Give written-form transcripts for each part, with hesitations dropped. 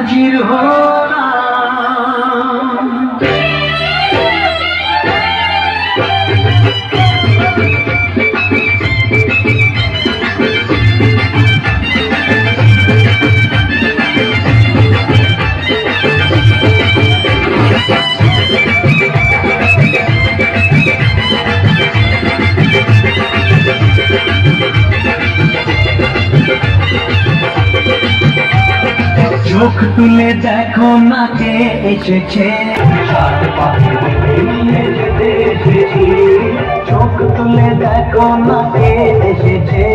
হাজির হলাম। চোখ তুলে দেখো না কে এসেছে, সাত পাখি নিয়ে যেতে এসেছি। চোখ তুলে দেখো না কে এসেছে,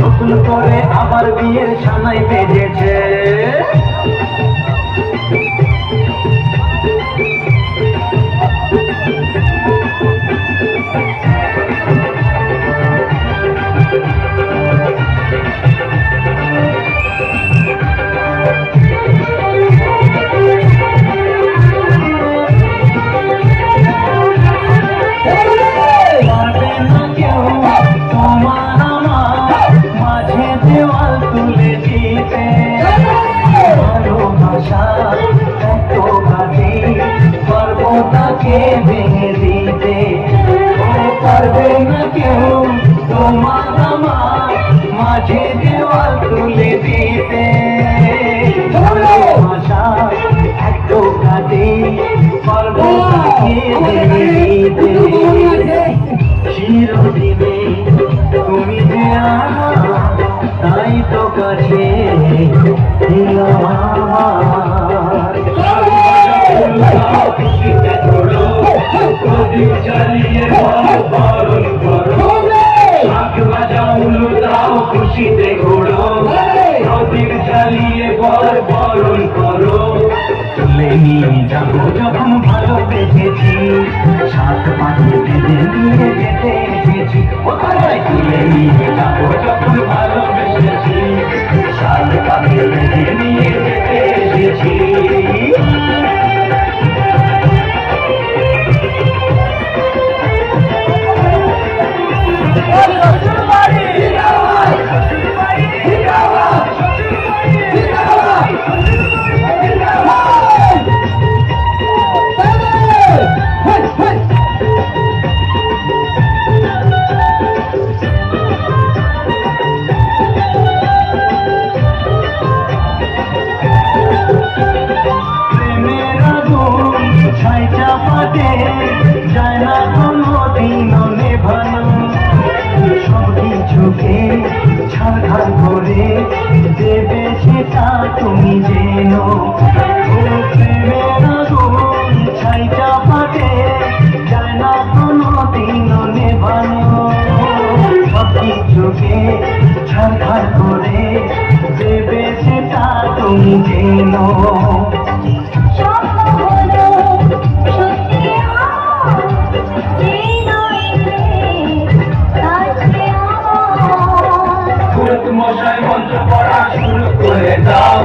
নতুন করে আবার বিয়ের সানাই বেজেছে। ভেঙে দিতে পারবে না কেউ তোমার আমার মাঝে দেওয়াল তুলে দিতে। ভাষা এত কাটে পারবো তাকে ভেঙে দিতে। চিরদিনে তুমি যে আমার, তাই তো কাছে খুশিতে ঘোড়ো, প্রদীপ জ্বালিয়ে বরণ করো। তুলে নিয়ে যাবো যখন ভালোবেসেছি, সাত পাখি বেঁধে নিয়ে যেতে এসেছি। তুলে নিয়ে যাবো যখন ভালোবেসেছি, সাত পাখি বেঁধে নিয়ে যেতে এসেছি। যায় না কোনো দিনও নেভানো, সব কিছুকে ছাড়খাড় করে দেবে সেটা তুমি জেনো। প্রেমের আগুন ছাই চাপাতে যায় না কোনো দিনও নেভানো, সব কিছুকে ছাড়খাড় করে দেবে সেটা তুমি জেনো। মশাই মন্ত্র পড়া শুরু করে দাও,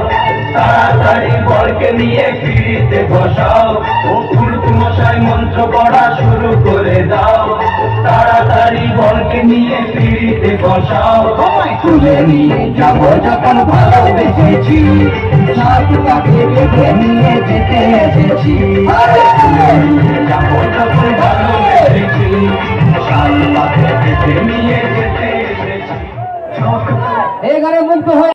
তাড়াতাড়ি বরকে নিয়ে ফিরিতে বসাও। ও পুরুত মশাই মন্ত্র পড়া শুরু করে দাও, তাড়াতাড়ি বরকে নিয়ে ফিরিতে বসাও। তুলে নিয়ে যাবো যখন ভালোবেসেছি, সাত পাখি বেঁধে নিয়ে যেতে এসেছি। তুলে নিয়ে যাবো যখন ভালোবেসেছি, সাত পাখি বেঁধে নিয়ে যেতে এসেছি। এখানে মুক্ত হয়ে